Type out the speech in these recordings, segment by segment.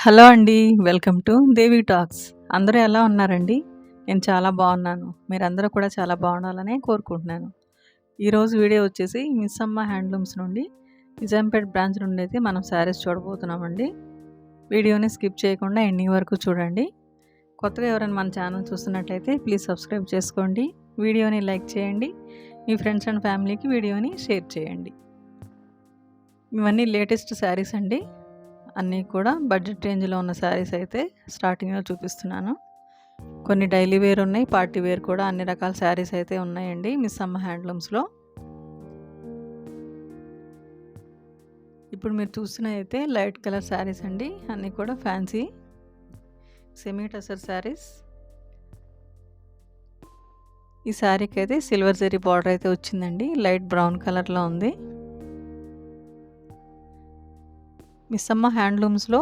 Hello అండి. Welcome to Devi talks. అందరూ ఎలా ఉన్నారండి? నేను చాలా బాగున్నాను. మీరందరూ కూడా చాలా బాగుండాలనే కోరుకుంటున్నాను. ఈరోజు వీడియో వచ్చేసి మిస్సమ్మ హ్యాండ్లూమ్స్ నుండి నిజాంపేట్ బ్రాంచ్ నుండి అయితే మనం శారీస్ చూడబోతున్నామండి. వీడియోని స్కిప్ చేయకుండా ఎండింగ్ వరకు చూడండి. కొత్తగా ఎవరైనా మన ఛానల్ చూస్తున్నట్లయితే ప్లీజ్ సబ్స్క్రైబ్ చేసుకోండి. వీడియోని లైక్ చేయండి. మీ ఫ్రెండ్స్ అండ్ ఫ్యామిలీకి వీడియోని షేర్ చేయండి. ఇవన్నీ లేటెస్ట్ శారీస్ అండి. అన్నీ కూడా బడ్జెట్ రేంజ్లో ఉన్న శారీస్ అయితే స్టార్టింగ్లో చూపిస్తున్నాను. కొన్ని డైలీ వేర్ ఉన్నాయి, పార్టీ వేర్ కూడా అన్ని రకాల శారీస్ అయితే ఉన్నాయండి మిస్సమ్మ హ్యాండ్లూమ్స్లో. ఇప్పుడు మీరు చూస్తున్నవి అయితే లైట్ కలర్ శారీస్ అండి. అన్నీ కూడా ఫ్యాన్సీ సెమీ టసర్ శారీస్. ఈ శారీకి అయితే సిల్వర్ జరీ బార్డర్ అయితే వచ్చిందండి. లైట్ బ్రౌన్ కలర్లో ఉంది. మిస్సమ్మ హ్యాండ్లూమ్స్లో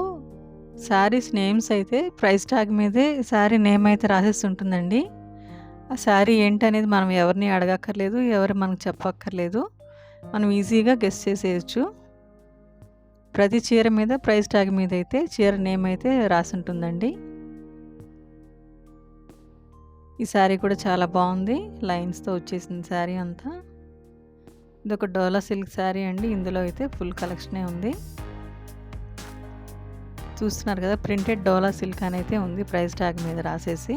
శారీస్ నేమ్స్ అయితే ప్రైస్ ట్యాగ్ మీదే శారీ నేమ్ అయితే రాసేసి ఉంటుందండి. ఆ శారీ ఏంటనేది మనం ఎవరిని అడగక్కర్లేదు, ఎవరు మనకు చెప్పక్కర్లేదు. మనం ఈజీగా గెస్ చేసేయచ్చు. ప్రతి చీర మీద ప్రైస్ ట్యాగ్ మీద అయితే చీర నేమ్ అయితే రాసి ఉంటుందండి. ఈ శారీ కూడా చాలా బాగుంది. లైన్స్తో వచ్చేసింది శారీ అంతా. ఇదొక డోలా సిల్క్ శారీ అండి. ఇందులో అయితే ఫుల్ కలెక్షనే ఉంది. చూస్తున్నారు కదా, ప్రింటెడ్ డోలా సిల్క్ అని అయితే ఉంది ప్రైస్ ట్యాగ్ మీద రాసేసి.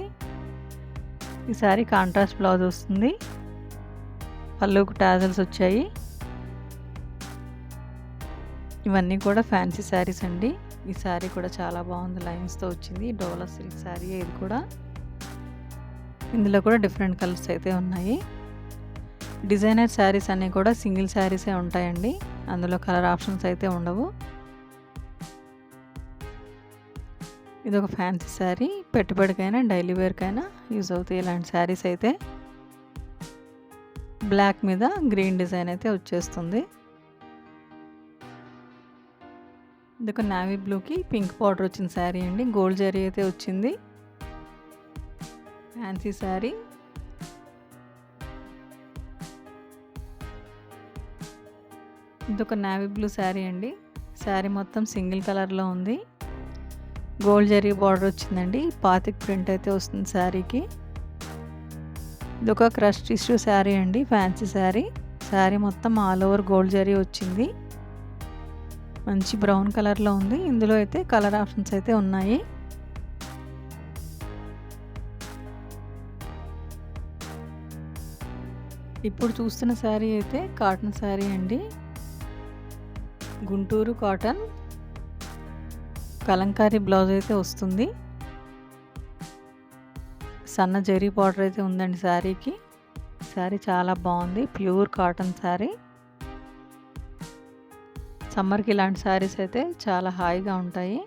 ఈ శారీ కాంట్రాస్ట్ బ్లౌజ్ వస్తుంది. పళ్ళుకు టాజల్స్ వచ్చాయి. ఇవన్నీ కూడా ఫ్యాన్సీ శారీస్ అండి. ఈ శారీ కూడా చాలా బాగుంది. లైన్స్తో వచ్చింది. డోలా సిల్క్ శారీ ఇది కూడా. ఇందులో కూడా డిఫరెంట్ కలర్స్ అయితే ఉన్నాయి. డిజైనర్ శారీస్ అన్నీ కూడా సింగిల్ శారీసే ఉంటాయండి. అందులో కలర్ ఆప్షన్స్ అయితే ఉండవు. ఇది ఒక ఫ్యాన్సీ శారీ. పెట్టుబడికైనా డైలీ వేర్కైనా యూజ్ అవుతాయి ఇలాంటి శారీస్ అయితే. బ్లాక్ మీద గ్రీన్ డిజైన్ అయితే వచ్చేస్తుంది. ఇది ఒక నావీ బ్లూకి పింక్ బార్డర్ వచ్చిన శారీ అండి. గోల్డ్ జరీ అయితే వచ్చింది. ఫ్యాన్సీ శారీ. ఇది ఒక నావీ బ్లూ శారీ అండి. శారీ మొత్తం సింగిల్ కలర్లో ఉంది. గోల్డ్ జరీ బార్డర్ వచ్చిందండి. పాతిక్ ప్రింట్ అయితే వస్తుంది శారీకి. ఇది ఒక క్రష్ టిష్యూ శారీ అండి. ఫ్యాన్సీ శారీ. శారీ మొత్తం ఆల్ ఓవర్ గోల్డ్ జరీ వచ్చింది. మంచి బ్రౌన్ కలర్లో ఉంది. ఇందులో అయితే కలర్ ఆప్షన్స్ అయితే ఉన్నాయి. ఇప్పుడు చూస్తున్న శారీ అయితే కాటన్ శారీ అండి. గుంటూరు కాటన్. కలంకారీ బ్లౌజ్ అయితే వస్తుంది. సన్న జరీ బార్డర్ అయితే ఉందండి శారీకి. శారీ చాలా బాగుంది. Pure cotton sari. సమ్మర్కి ఇలాంటి శారీస్ అయితే చాలా హాయిగా ఉంటాయి.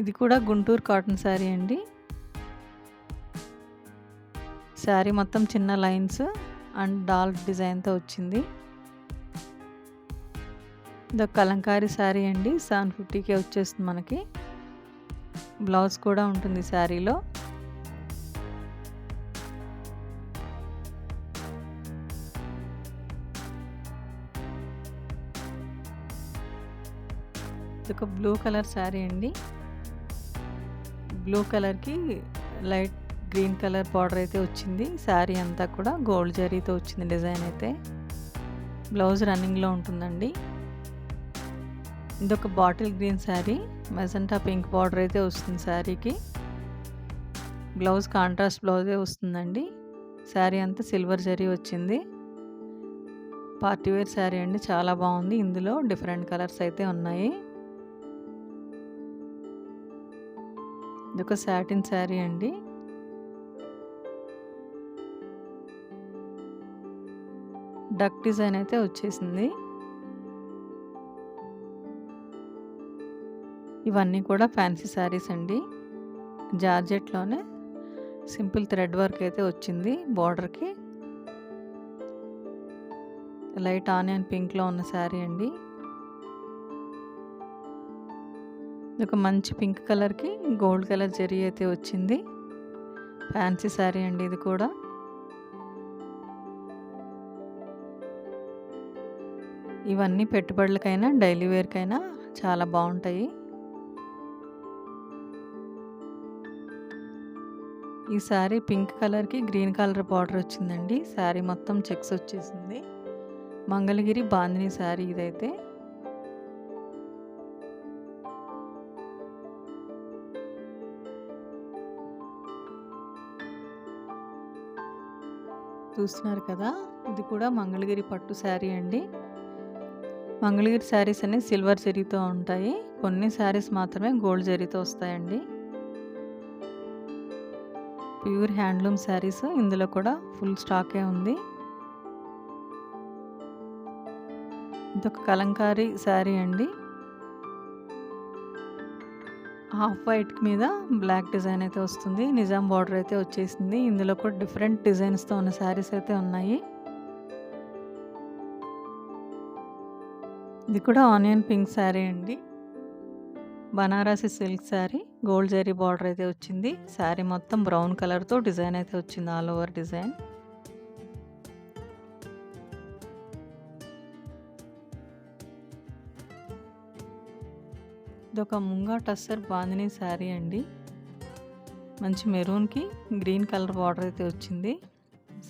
ఇది కూడా గుంటూరు కాటన్ శారీ అండి. శారీ మొత్తం చిన్న లైన్స్ అండ్ డాల్ డిజైన్తో వచ్చింది. ఇది కలంకారీ శారీ అండి. 750కే వచ్చేస్తుంది మనకి. బ్లౌజ్ కూడా ఉంటుంది శారీలో. ఇది ఒక బ్లూ కలర్ శారీ అండి. బ్లూ కలర్కి లైట్ గ్రీన్ కలర్ బార్డర్ అయితే వచ్చింది. శారీ అంతా కూడా గోల్డ్ జరీతో వచ్చింది డిజైన్ అయితే. బ్లౌజ్ రన్నింగ్లో ఉంటుందండి. ఇదొక bottle green sari. Magenta pink border అయితే వస్తుంది శారీకి. బ్లౌజ్ కాంట్రాస్ట్ బ్లౌజే వస్తుందండి. శారీ అంతా సిల్వర్ జరీ వచ్చింది. పార్టీ వేర్ శారీ అండి. చాలా బాగుంది. ఇందులో డిఫరెంట్ కలర్స్ అయితే ఉన్నాయి. ఇదొక సాటిన్ శారీ అండి. డక్ డిజైన్ అయితే వచ్చేసింది. ఇవన్నీ కూడా ఫ్యాన్సీ శారీస్ అండి. జార్జెట్లోనే సింపుల్ థ్రెడ్ వర్క్ అయితే వచ్చింది బార్డర్కి. లైట్ ఆనియన్ పింక్లో ఉన్న శారీ అండి. ఒక మంచి పింక్ కలర్కి గోల్డ్ కలర్ జరీ అయితే వచ్చింది. ఫ్యాన్సీ శారీ అండి ఇది కూడా. ఇవన్నీ పెట్టుబడులకైనా డైలీ వేర్కైనా చాలా బాగుంటాయి. ఈ శారీ పింక్ కలర్కి గ్రీన్ కలర్ బార్డర్ వచ్చిందండి. శారీ మొత్తం చెక్స్ వచ్చేసింది. మంగళగిరి బాందిని శారీ ఇదైతే. చూస్తున్నారు కదా, ఇది కూడా మంగళగిరి పట్టు శారీ అండి. మంగళగిరి శారీస్ అన్ని సిల్వర్ జరీతో ఉంటాయి. కొన్ని శారీస్ మాత్రమే గోల్డ్ జరీతో వస్తాయండి. ప్యూర్ హ్యాండ్లూమ్ శారీస్ ఇందులో కూడా ఫుల్ స్టాకే ఉంది. ఇదొక కలంకారీ శారీ అండి. హాఫ్ వైట్ మీద బ్లాక్ డిజైన్ అయితే వస్తుంది. నిజాం బార్డర్ అయితే వచ్చేసింది. ఇందులో కూడా డిఫరెంట్ డిజైన్స్తో ఉన్న శారీస్ అయితే ఉన్నాయి. ఇది కూడా ఆనియన్ పింక్ శారీ అండి. Banarasi silk sari, gold zari border అయితే వచ్చింది. శారీ మొత్తం బ్రౌన్ కలర్తో డిజైన్ అయితే వచ్చింది, ఆల్ ఓవర్ డిజైన్. ఇదొక ముంగా టస్సర్ బాందిని శారీ అండి. మంచి మెరూన్కి గ్రీన్ కలర్ బార్డర్ అయితే వచ్చింది.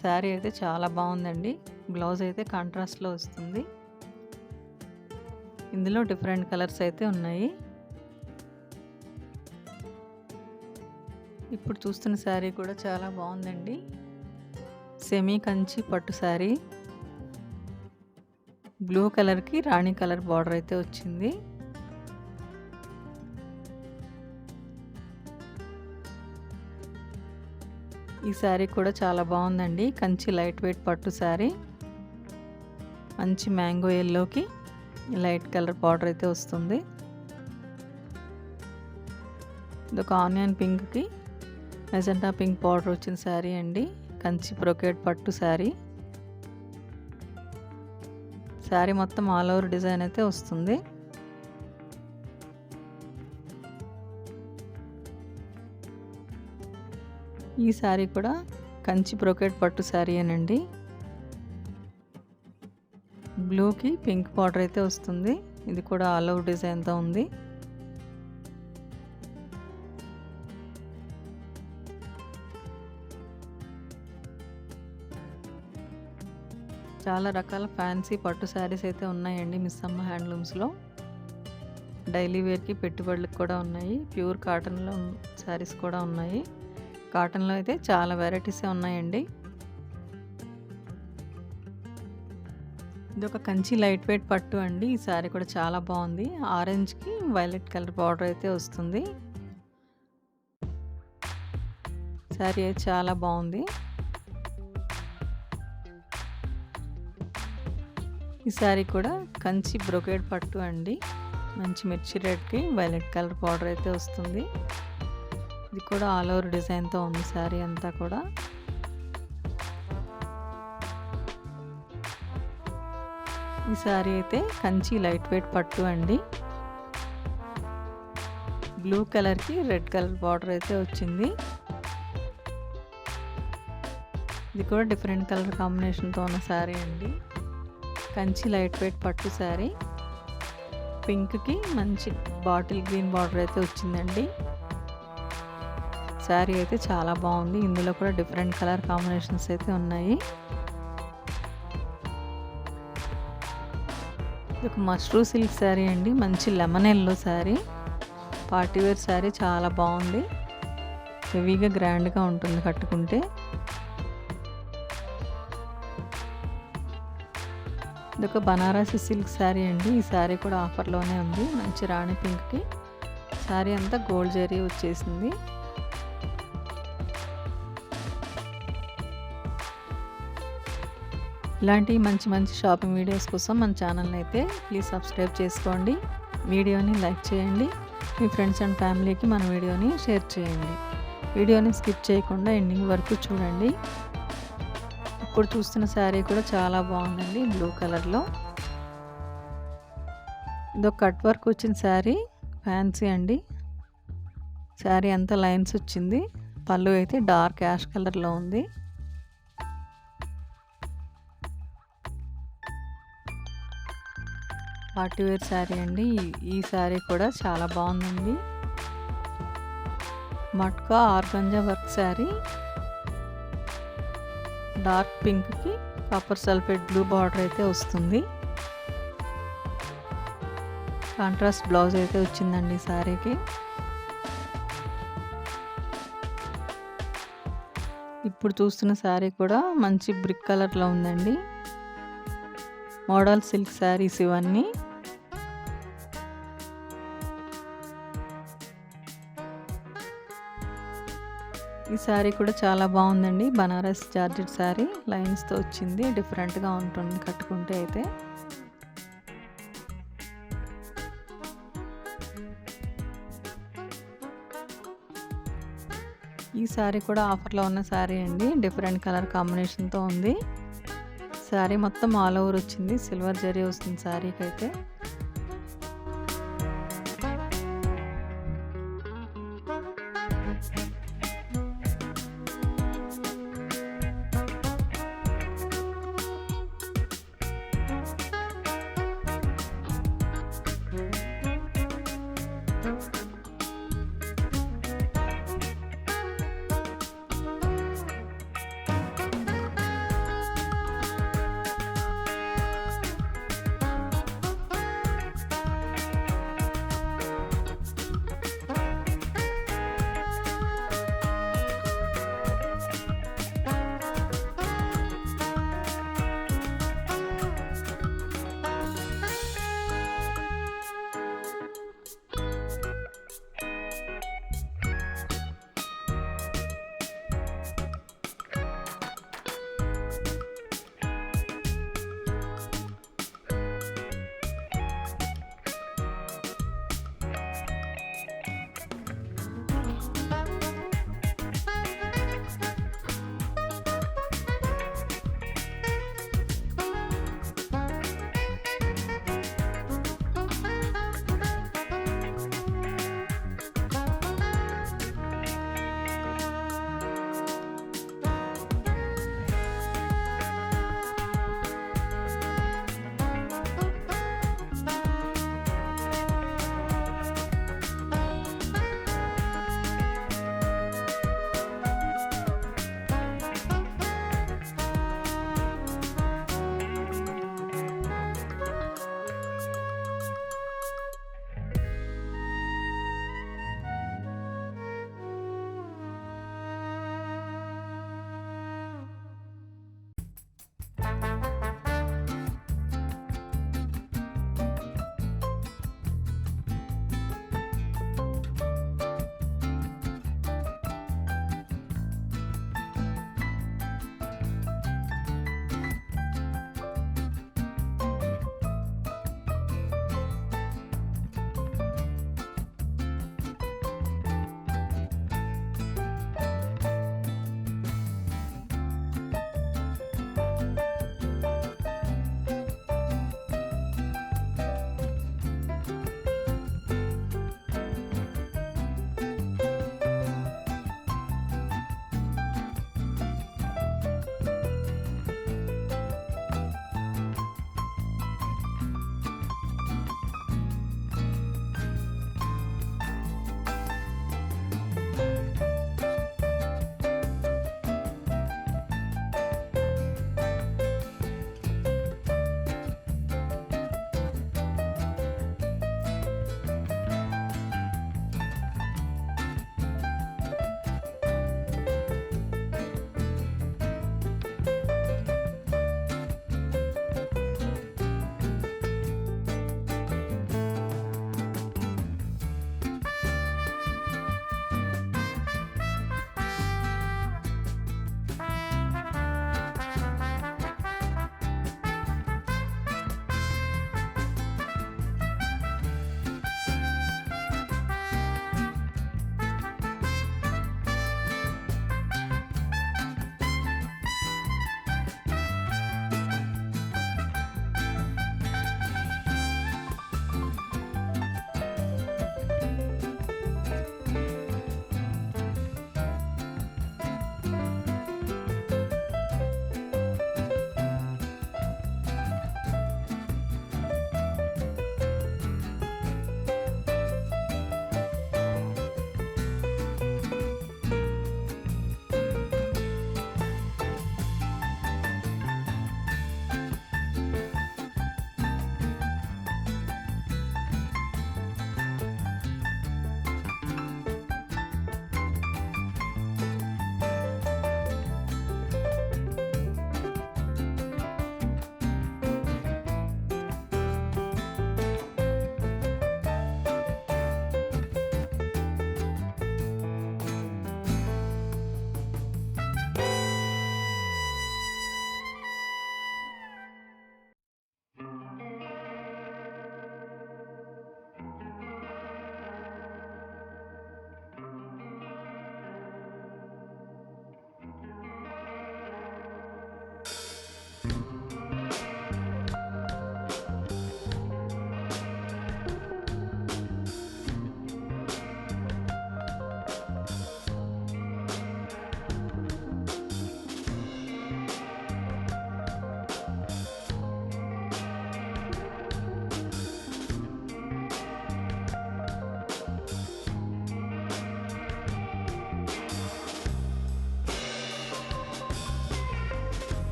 శారీ అయితే చాలా బాగుందండి. బ్లౌజ్ అయితే కాంట్రాస్ట్లో వస్తుంది. ఇందులో డిఫరెంట్ కలర్స్ అయితే ఉన్నాయి. ఇప్పుడు చూస్తున్న శారీ కూడా చాలా బాగుందండి. సెమీ కంచి పట్టు శారీ, బ్లూ కలర్కి రాణి కలర్ బార్డర్ అయితే వచ్చింది. ఈ శారీ కూడా చాలా బాగుందండి. కంచి లైట్ వెయిట్ పట్టు శారీ, మంచి మ్యాంగో ఎల్లోకి లైట్ కలర్ బార్డర్ అయితే వస్తుంది. ఇదొక ఆనియన్ పింక్కి మెజెంటా పింక్ బార్డర్ వచ్చిన శారీ అండి. కంచి బ్రొకేట్ పట్టు శారీ. శారీ మొత్తం ఆల్ ఓవర్ డిజైన్ అయితే వస్తుంది. ఈ శారీ కూడా కంచి బ్రొకేట్ పట్టు శారీ అనండి. బ్లూకి పింక్ బార్డర్ అయితే వస్తుంది. ఇది కూడా ఆల్ ఓవర్ డిజైన్తో ఉంది. చాలా రకాల ఫ్యాన్సీ పట్టు శారీస్ అయితే ఉన్నాయండి మిస్సమ్మ హ్యాండ్లూమ్స్లో. డైలీ వేర్కి పెట్టుబడులకు కూడా ఉన్నాయి. ప్యూర్ కాటన్లో శారీస్ కూడా ఉన్నాయి. కాటన్లో అయితే చాలా వెరైటీసే ఉన్నాయండి. ఇది ఒక కంచి లైట్ వెయిట్ పట్టు అండి. ఈ శారీ కూడా చాలా బాగుంది. ఆరెంజ్కి వైలెట్ కలర్ బార్డర్ అయితే వస్తుంది. శారీ అయితే చాలా బాగుంది. ఈ శారీ కూడా కంచి బ్రొకేడ్ పట్టు అండి. మంచి మిర్చి రెడ్కి వైలెట్ కలర్ బార్డర్ అయితే వస్తుంది. ఇది కూడా ఆల్ ఓవర్ డిజైన్తో ఉంది శారీ అంతా కూడా. ఈ శారీ అయితే కంచి లైట్ వెయిట్ పట్టు అండి. బ్లూ కలర్కి రెడ్ కలర్ బార్డర్ అయితే వచ్చింది. ఇది కూడా డిఫరెంట్ కలర్ కాంబినేషన్తో ఉన్న శారీ అండి. కంచి లైట్ వెయిట్ పట్టు శారీ. పింక్కి మంచి బాటిల్ గ్రీన్ బార్డర్ అయితే వచ్చిందండి. శారీ అయితే చాలా బాగుంది. ఇందులో కూడా డిఫరెంట్ కలర్ కాంబినేషన్స్ అయితే ఉన్నాయి. ఇది ఒక మష్రూ సిల్క్ శారీ అండి. మంచి lemon yellow sari, party wear sari. చాలా బాగుంది. హెవీగా గ్రాండ్గా ఉంటుంది కట్టుకుంటే. ఇది ఒక బనారసి సిల్క్ శారీ అండి. ఈ శారీ కూడా ఆఫర్లోనే ఉంది. మంచి రాణి పింక్కి శారీ అంతా గోల్డ్ జరీ వచ్చేసింది. ఇలాంటి మంచి మంచి షాపింగ్ వీడియోస్ కోసం మన ఛానల్ని అయితే ప్లీజ్ సబ్స్క్రైబ్ చేసుకోండి. వీడియోని లైక్ చేయండి. మీ ఫ్రెండ్స్ అండ్ ఫ్యామిలీకి మన వీడియోని షేర్ చేయండి. వీడియోని స్కిప్ చేయకుండా ఎండింగ్ వరకు చూడండి. ఇప్పుడు చూస్తున్న శారీ కూడా చాలా బాగుందండి. బ్లూ కలర్లో ఇదొక కట్ వర్క్ వచ్చిన శారీ, ఫ్యాన్సీ అండి. శారీ అంతా లైన్స్ వచ్చింది. పళ్ళు అయితే డార్క్ యాష్ కలర్లో ఉంది. పార్టీ వేర్ శారీ అండి. ఈ శారీ కూడా చాలా బాగుందండి. Matka organza work sari, dark పింక్కి కాపర్ సల్ఫేట్ బ్లూ బార్డర్ అయితే వస్తుంది. కాంట్రాస్ట్ బ్లౌజ్ అయితే వచ్చిందండి ఈ శారీకి. ఇప్పుడు చూస్తున్న శారీ కూడా మంచి బ్రిక్ కలర్లో ఉందండి. మోడల్ సిల్క్ శారీస్ ఇవన్నీ. ఈ శారీ కూడా చాలా బాగుందండి. బనారస్ జార్జెట్ శారీ లైన్స్తో వచ్చింది. డిఫరెంట్గా ఉంటుంది కట్టుకుంటే అయితే. ఈ శారీ కూడా ఆఫర్లో ఉన్న శారీ అండి. డిఫరెంట్ కలర్ కాంబినేషన్తో ఉంది. శారీ మొత్తం ఆల్ ఓవర్ వచ్చింది. సిల్వర్ జరీ వస్తుంది శారీకి అయితే.